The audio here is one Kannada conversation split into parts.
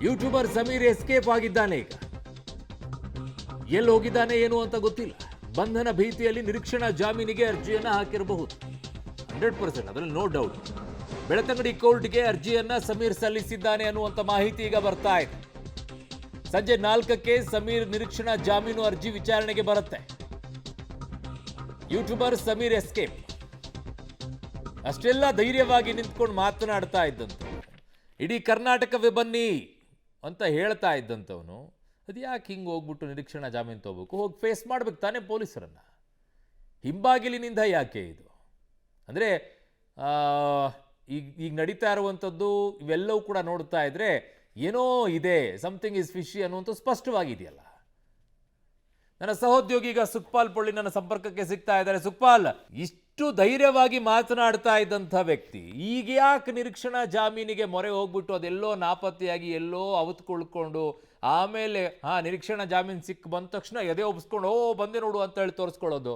ಯೂಟ್ಯೂಬರ್ ಸಮೀರ್ ಎಸ್ಕೇಪ್ ಆಗಿದ್ದಾನೆ. ಈಗ ಎಲ್ಲಿ ಹೋಗಿದ್ದಾನೆ ಏನು ಅಂತ ಗೊತ್ತಿಲ್ಲ. ಬಂಧನ ಭೀತಿಯಲ್ಲಿ ನಿರೀಕ್ಷಣಾ ಜಾಮೀನಿಗೆ ಅರ್ಜಿಯನ್ನ ಹಾಕಿರಬಹುದು 100%, ಅದರಲ್ಲಿ ನೋ ಡೌಟ್. ಬೆಳತಂಗಡಿ ಕೋರ್ಟ್ಗೆ ಅರ್ಜಿಯನ್ನ ಸಮೀರ್ ಸಲ್ಲಿಸಿದ್ದಾನೆ ಅನ್ನುವಂಥ ಮಾಹಿತಿ ಈಗ ಬರ್ತಾ ಇದೆ. ಸಂಜೆ 4ಕ್ಕೆ ಸಮೀರ್ ನಿರೀಕ್ಷಣಾ ಜಾಮೀನು ಅರ್ಜಿ ವಿಚಾರಣೆಗೆ ಬರುತ್ತೆ. ಯೂಟ್ಯೂಬರ್ ಸಮೀರ್ ಎಸ್ಕೇಪ್ ಅಷ್ಟೆಲ್ಲ ಧೈರ್ಯವಾಗಿ ನಿಂತ್ಕೊಂಡು ಮಾತನಾಡ್ತಾ ಇದ್ದಂತ, ಇಡೀ ಕರ್ನಾಟಕವೇ ಬನ್ನಿ ಅಂತ ಹೇಳ್ತಾ ಇದ್ದಂಥವನು ಅದು ಯಾಕೆ ಹಿಂಗೆ ಹೋಗ್ಬಿಟ್ಟು ನಿರೀಕ್ಷಣಾ ಜಾಮೀನು ತಗೋಬೇಕು? ಹೋಗಿ ಫೇಸ್ ಮಾಡ್ಬೇಕು ತಾನೇ ಪೊಲೀಸರನ್ನ. ಹಿಂಬಾಗಿಲಿನಿಂದ ಯಾಕೆ ಇದು? ಅಂದರೆ ಈಗ ನಡೀತಾ ಇರುವಂಥದ್ದು ಇವೆಲ್ಲವೂ ಕೂಡ ನೋಡ್ತಾ ಇದ್ರೆ ಏನೋ ಇದೆ, ಸಮಥಿಂಗ್ ಇಸ್ ಫಿಶಿ ಅನ್ನುವಂಥ ಸ್ಪಷ್ಟವಾಗಿದೆಯಲ್ಲ. ನನ್ನ ಸಹೋದ್ಯೋಗಿ ಈಗ ಸುಖಪಾಲ್ ಪೊಳ್ಳಿ ನನ್ನ ಸಂಪರ್ಕಕ್ಕೆ ಸಿಗ್ತಾ ಇದ್ದಾರೆ. ಸುಖಪಾಲ್, ಇಷ್ಟು ಧೈರ್ಯವಾಗಿ ಮಾತನಾಡ್ತಾ ಇದ್ದಂಥ ವ್ಯಕ್ತಿ ಈಗ ಯಾಕೆ ನಿರೀಕ್ಷಣಾ ಜಾಮೀನಿಗೆ ಮೊರೆ ಹೋಗ್ಬಿಟ್ಟು ಅದೆಲ್ಲೋ ನಾಪತ್ತೆಯಾಗಿ ಎಲ್ಲೋ ಅವತ್ಕೊಳ್ಕೊಂಡು ಆಮೇಲೆ ನಿರೀಕ್ಷಣಾ ಜಾಮೀನು ಬಂದ ತಕ್ಷಣ ಎದೆ ಒಪ್ಪಿಸ್ಕೊಂಡು ಬಂದೆ ನೋಡು ಅಂತ ಹೇಳಿ ತೋರಿಸ್ಕೊಳ್ಳೋದು?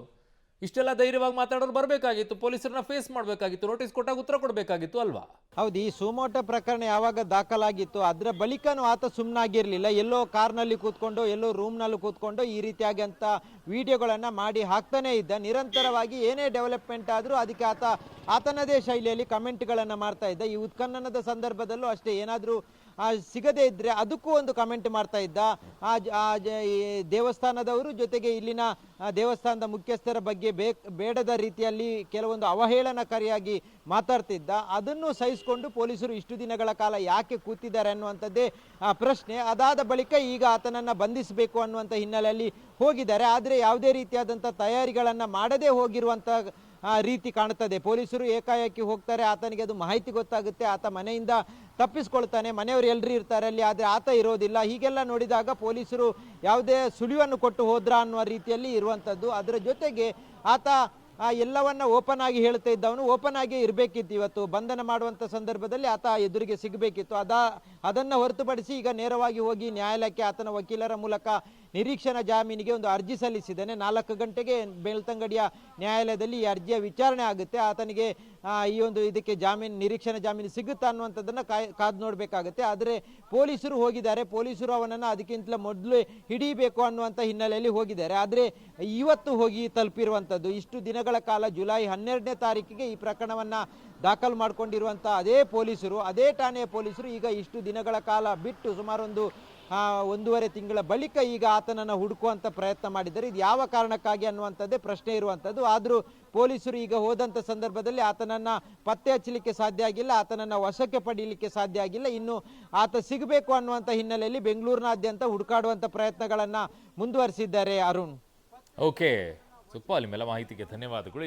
ಇಷ್ಟೆಲ್ಲ ಧೈರ್ಯವಾಗಿ ಮಾತಾಡೋರು ಬರಬೇಕಾಗಿತ್ತು, ಪೊಲೀಸರನ್ನ ಫೇಸ್ ಮಾಡಬೇಕಾಗಿತ್ತು, ನೋಟಿಸ್ ಕೊಟ್ಟಾಗ ಉತ್ತರ ಕೊಡಬೇಕಾಗಿತ್ತು ಅಲ್ವಾ? ಹೌದು, ಈ ಸುಮೋಟೋ ಪ್ರಕರಣ ಯಾವಾಗ ದಾಖಲಾಗಿತ್ತು ಅದರ ಬಳಿಕನೂ ಆತ ಸುಮ್ಮನಾಗಿರಲಿಲ್ಲ. ಎಲ್ಲೋ ಕಾರ್ನಲ್ಲಿ ಕೂತ್ಕೊಂಡು ಎಲ್ಲೋ ರೂಮ್ನಲ್ಲಿ ಕೂತ್ಕೊಂಡು ಈ ರೀತಿಯಾಗಿ ಅಂತ ವಿಡಿಯೋಗಳನ್ನು ಮಾಡಿ ಹಾಕ್ತಾನೇ ಇದ್ದ. ನಿರಂತರವಾಗಿ ಏನೇ ಡೆವಲಪ್ಮೆಂಟ್ ಆದರೂ ಅದಕ್ಕೆ ಆತನದೇ ಶೈಲಿಯಲ್ಲಿ ಕಮೆಂಟ್ಗಳನ್ನು ಮಾಡ್ತಾ ಇದ್ದ. ಈ ಉತ್ಖನನದ ಸಂದರ್ಭದಲ್ಲೂ ಅಷ್ಟೇ, ಏನಾದರೂ ಸಿಗದೇ ಇದ್ದರೆ ಅದಕ್ಕೂ ಒಂದು ಕಮೆಂಟ್ ಮಾಡ್ತಾ ಇದ್ದ. ಈ ದೇವಸ್ಥಾನದವರು ಜೊತೆಗೆ ಇಲ್ಲಿನ ದೇವಸ್ಥಾನದ ಮುಖ್ಯಸ್ಥರ ಬಗ್ಗೆ ಬೇಡದ ರೀತಿಯಲ್ಲಿ ಕೆಲವೊಂದು ಅವಹೇಳನಕಾರಿಯಾಗಿ ಮಾತಾಡ್ತಿದ್ದ. ಅದನ್ನು ಸಹಿಸಿಕೊಂಡು ಪೊಲೀಸರು ಇಷ್ಟು ದಿನಗಳ ಕಾಲ ಯಾಕೆ ಕೂತಿದ್ದಾರೆ ಅನ್ನುವಂಥದ್ದೇ ಪ್ರಶ್ನೆ. ಅದಾದ ಬಳಿಕ ಈಗ ಆತನನ್ನು ಬಂಧಿಸಬೇಕು ಅನ್ನುವಂಥ ಹಿನ್ನೆಲೆಯಲ್ಲಿ ಹೋಗಿದ್ದಾರೆ. ಆದರೆ ಯಾವುದೇ ರೀತಿಯಾದಂಥ ತಯಾರಿಗಳನ್ನು ಮಾಡದೇ ಹೋಗಿರುವಂಥ ರೀತಿ ಕಾಣುತ್ತದೆ. ಪೊಲೀಸರು ಏಕಾಏಕಿ ಹೋಗ್ತಾರೆ, ಆತನಿಗೆ ಅದು ಮಾಹಿತಿ ಗೊತ್ತಾಗುತ್ತೆ, ಆತ ಮನೆಯಿಂದ ತಪ್ಪಿಸ್ಕೊಳ್ತಾನೆ, ಮನೆಯವರು ಎಲ್ಲರೂ ಇರ್ತಾರೆ ಅಲ್ಲಿ, ಆದರೆ ಆತ ಇರೋದಿಲ್ಲ. ಹೀಗೆಲ್ಲ ನೋಡಿದಾಗ ಪೊಲೀಸರು ಯಾವುದೇ ಸುಳಿವನ್ನು ಕೊಟ್ಟು ಹೋದ್ರ ಅನ್ನುವ ರೀತಿಯಲ್ಲಿ ಇರುವಂಥದ್ದು. ಅದರ ಜೊತೆಗೆ ಆತ ಎಲ್ಲವನ್ನ ಓಪನ್ ಆಗಿ ಹೇಳ್ತಾ ಇದ್ದವನು ಓಪನ್ ಆಗಿ ಇರಬೇಕಿತ್ತು. ಇವತ್ತು ಬಂಧನ ಮಾಡುವಂಥ ಸಂದರ್ಭದಲ್ಲಿ ಆತ ಎದುರಿಗೆ ಸಿಗಬೇಕಿತ್ತು. ಅದನ್ನು ಹೊರತುಪಡಿಸಿ ಈಗ ನೇರವಾಗಿ ಹೋಗಿ ನ್ಯಾಯಾಲಯಕ್ಕೆ ಆತನ ವಕೀಲರ ಮೂಲಕ ನಿರೀಕ್ಷಣಾ ಜಾಮೀನಿಗೆ ಒಂದು ಅರ್ಜಿ ಸಲ್ಲಿಸಿದ್ದಾನೆ. 4 ಗಂಟೆಗೆ ಬೆಳ್ತಂಗಡಿಯ ನ್ಯಾಯಾಲಯದಲ್ಲಿ ಈ ಅರ್ಜಿಯ ವಿಚಾರಣೆ ಆಗುತ್ತೆ. ಆತನಿಗೆ ಈ ಒಂದು ಇದಕ್ಕೆ ನಿರೀಕ್ಷಣಾ ಜಾಮೀನು ಸಿಗುತ್ತಾ ಅನ್ನುವಂಥದ್ದನ್ನು ಕಾದು ನೋಡಬೇಕಾಗುತ್ತೆ. ಆದರೆ ಪೊಲೀಸರು ಹೋಗಿದ್ದಾರೆ, ಪೊಲೀಸರು ಅವನನ್ನು ಅದಕ್ಕಿಂತಲೂ ಮೊದಲು ಹಿಡಿಬೇಕು ಅನ್ನುವಂಥ ಹಿನ್ನೆಲೆಯಲ್ಲಿ ಹೋಗಿದ್ದಾರೆ. ಆದರೆ ಇವತ್ತು ಹೋಗಿ ತಲುಪಿರುವಂಥದ್ದು ಇಷ್ಟು ದಿನಗಳ ಕಾಲ ಜುಲೈ 12ನೇ ತಾರೀಕಿಗೆ ಈ ಪ್ರಕರಣವನ್ನು ದಾಖಲು ಮಾಡಿಕೊಂಡಿರುವಂಥ ಅದೇ ಠಾಣೆಯ ಪೊಲೀಸರು ಈಗ ಇಷ್ಟು ದಿನಗಳ ಕಾಲ ಬಿಟ್ಟು ಸುಮಾರು 1.5 ತಿಂಗಳ ಬಳಿಕ ಈಗ ಆತನನ್ನು ಹುಡುಕುವಂಥ ಪ್ರಯತ್ನ ಮಾಡಿದ್ದಾರೆ. ಇದು ಯಾವ ಕಾರಣಕ್ಕಾಗಿ ಅನ್ನುವಂಥದ್ದೇ ಪ್ರಶ್ನೆ ಇರುವಂಥದ್ದು. ಆದರೂ ಪೊಲೀಸರು ಈಗ ಹೋದಂಥ ಸಂದರ್ಭದಲ್ಲಿ ಆತನನ್ನು ಪತ್ತೆ ಹಚ್ಚಲಿಕ್ಕೆ ಸಾಧ್ಯ ಆಗಿಲ್ಲ, ಆತನನ್ನು ವಶಕ್ಕೆ ಪಡೀಲಿಕ್ಕೆ ಸಾಧ್ಯ ಆಗಿಲ್ಲ. ಇನ್ನು ಆತ ಸಿಗಬೇಕು ಅನ್ನುವಂಥ ಹಿನ್ನೆಲೆಯಲ್ಲಿ ಬೆಂಗಳೂರಿನಾದ್ಯಂತ ಹುಡುಕಾಡುವಂಥ ಪ್ರಯತ್ನಗಳನ್ನು ಮುಂದುವರಿಸಿದ್ದಾರೆ. ಅರುಣ್, ಓಕೆ ಸುಖಪಾಲ್, ನಿಮ್ಮೆಲ್ಲ ಮಾಹಿತಿಗೆ ಧನ್ಯವಾದಗಳು.